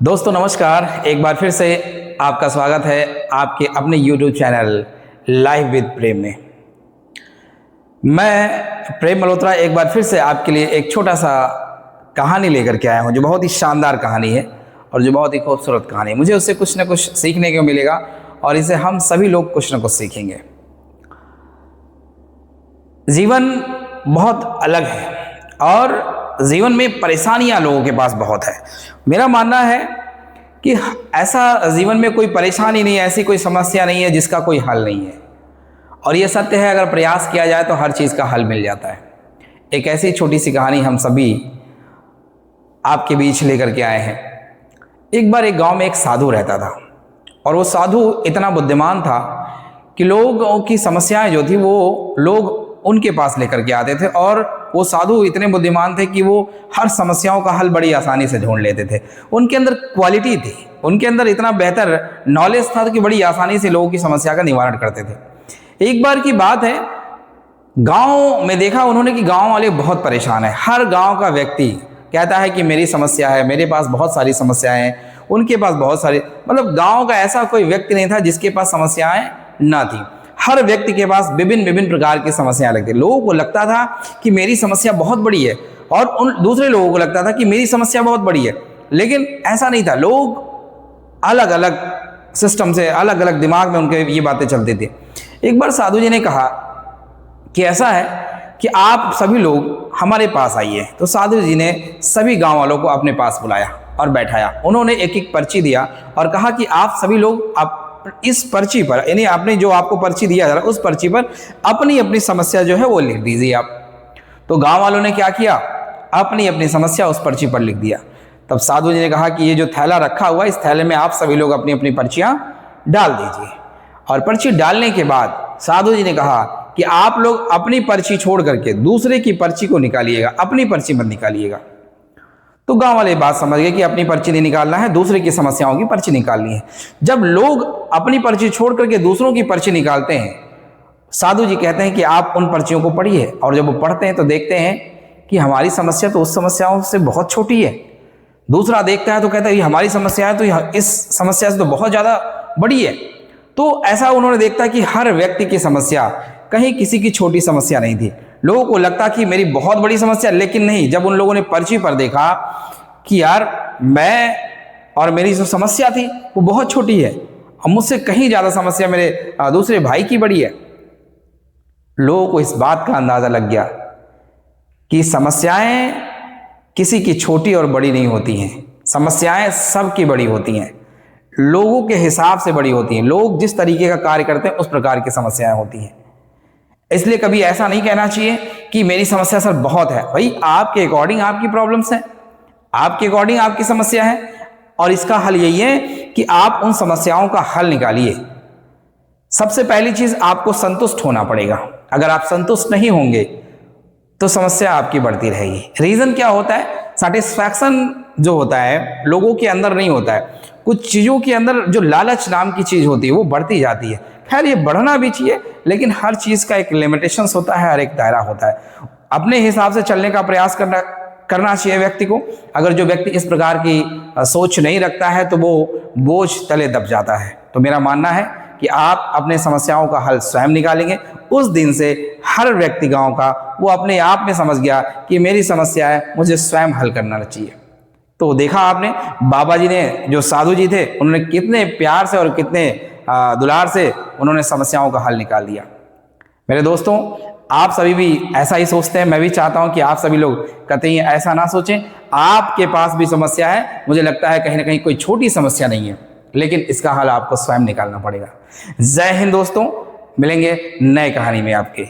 दोस्तों नमस्कार, एक बार फिर से आपका स्वागत है आपके अपने YouTube चैनल लाइफ विद प्रेम में। मैं प्रेम मल्होत्रा एक बार फिर से आपके लिए एक छोटा सा कहानी लेकर के आया हूँ, जो बहुत ही शानदार कहानी है और जो बहुत ही खूबसूरत कहानी है। मुझे उससे कुछ ना कुछ सीखने को मिलेगा और इसे हम सभी लोग कुछ ना कुछ सीखेंगे। जीवन बहुत अलग है और जीवन में परेशानियां लोगों के पास बहुत है। मेरा मानना है कि ऐसा जीवन में कोई परेशानी नहीं है, ऐसी कोई समस्या नहीं है जिसका कोई हल नहीं है। और ये सत्य है, अगर प्रयास किया जाए तो हर चीज़ का हल मिल जाता है। एक ऐसी छोटी सी कहानी हम सभी आपके बीच लेकर के आए हैं। एक बार एक गांव में एक साधु रहता था और वो साधु इतना बुद्धिमान था कि लोगों की समस्याएं जो थी वो लोग उनके पास लेकर के आते थे और वो साधु इतने बुद्धिमान थे कि वो हर समस्याओं का हल बड़ी आसानी से ढूंढ लेते थे। उनके अंदर क्वालिटी थी, उनके अंदर इतना बेहतर नॉलेज था कि बड़ी आसानी से लोगों की समस्या का निवारण करते थे। एक बार की बात है, गांव में देखा उन्होंने कि गांव वाले बहुत परेशान हैं। हर गांव का व्यक्ति कहता है कि मेरी समस्या है, मेरे पास बहुत सारी समस्याएं हैं, उनके पास बहुत सारी, मतलब गाँव का ऐसा कोई व्यक्ति नहीं था जिसके पास समस्याएं ना थी। हर व्यक्ति के पास विभिन्न विभिन्न प्रकार की समस्याएं लगती। लोगों को लगता था कि मेरी समस्या बहुत बड़ी है और उन दूसरे लोगों को लगता था कि मेरी समस्या बहुत बड़ी है, लेकिन ऐसा नहीं था। लोग अलग अलग सिस्टम से, अलग अलग दिमाग में उनके ये बातें चलती थी। एक बार साधु जी ने कहा कि ऐसा है कि आप सभी लोग हमारे पास आइए। तो साधु जी ने सभी गाँव वालों को अपने पास बुलाया और बैठाया। उन्होंने एक एक पर्ची दिया और कहा कि आप सभी लोग आप इस पर्ची पर, यानी आपने जो आपको पर्ची दिया जा रहा है उस पर्ची पर अपनी अपनी समस्या जो है वो लिख दीजिए आप। तो गांव वालों ने क्या किया, अपनी अपनी समस्या उस पर्ची पर लिख दिया। तब साधु जी ने कहा कि ये जो थैला रखा हुआ है, इस थैले में आप सभी लोग अपनी अपनी पर्चियां डाल दीजिए। और पर्ची डालने के बाद साधु जी ने कहा कि आप लोग अपनी पर्ची छोड़ करके दूसरे की पर्ची को निकालिएगा, अपनी पर्ची मत निकालिएगा। तो गांव वाले बात समझ गए कि अपनी पर्ची नहीं निकालना है, दूसरे की समस्याओं की पर्ची निकालनी है। जब लोग अपनी पर्ची छोड़ करके दूसरों की पर्ची निकालते हैं, साधु जी कहते हैं कि आप उन पर्चियों को पढ़िए। और जब वो पढ़ते हैं तो देखते हैं कि हमारी समस्या तो उस समस्याओं से बहुत छोटी है। दूसरा देखता है तो कहता है ये हमारी समस्या है तो इस समस्या से तो बहुत ज़्यादा बड़ी है। तो ऐसा उन्होंने देखा कि हर व्यक्ति की समस्या कहीं किसी की छोटी समस्या नहीं थी। लोगों को लगता कि मेरी बहुत बड़ी समस्या, लेकिन नहीं। जब उन लोगों ने पर्ची पर देखा कि यार मैं और मेरी जो समस्या थी वो बहुत छोटी है और मुझसे कहीं ज़्यादा समस्या मेरे दूसरे भाई की बड़ी है, लोगों को इस बात का अंदाज़ा लग गया कि समस्याएं किसी की छोटी और बड़ी नहीं होती हैं। समस्याएं सबकी बड़ी होती हैं, लोगों के हिसाब से बड़ी होती हैं। लोग जिस तरीके का कार्य करते हैं उस प्रकार की समस्याएं होती हैं। इसलिए कभी ऐसा नहीं कहना चाहिए कि मेरी समस्या सर बहुत है। भाई आपके अकॉर्डिंग आपकी प्रॉब्लम्स हैं, आपके अकॉर्डिंग आपकी समस्या है और इसका हल यही है कि आप उन समस्याओं का हल निकालिए। सबसे पहली चीज आपको संतुष्ट होना पड़ेगा। अगर आप संतुष्ट नहीं होंगे तो समस्या आपकी बढ़ती रहेगी। रीजन क्या होता है, सेटिस्फैक्शन जो होता है लोगों के अंदर नहीं होता है। कुछ चीजों के अंदर जो लालच नाम की चीज होती है वो बढ़ती जाती है। खैर ये बढ़ना भी चाहिए, लेकिन हर चीज का एक लिमिटेशंस होता है, हर एक दायरा होता है। अपने हिसाब से चलने का प्रयास करना चाहिए व्यक्ति को। अगर जो व्यक्ति इस प्रकार की सोच नहीं रखता है तो वो बोझ तले दब जाता है। तो मेरा मानना है कि आप अपने समस्याओं का हल स्वयं निकालेंगे। उस दिन से हर व्यक्ति गांव का वो अपने आप में समझ गया कि मेरी समस्या है, मुझे स्वयं हल करना चाहिए। तो देखा आपने, बाबा जी ने, जो साधु जी थे, उन्होंने कितने प्यार से और कितने दुलार से उन्होंने समस्याओं का हल निकाल दिया। मेरे दोस्तों, आप सभी भी ऐसा ही सोचते हैं। मैं भी चाहता हूं कि आप सभी लोग कतई ऐसा ना सोचें। आपके पास भी समस्या है, मुझे लगता है कहीं ना कहीं कोई छोटी समस्या नहीं है, लेकिन इसका हल आपको स्वयं निकालना पड़ेगा। जय हिंद दोस्तों, मिलेंगे नए कहानी में आपके।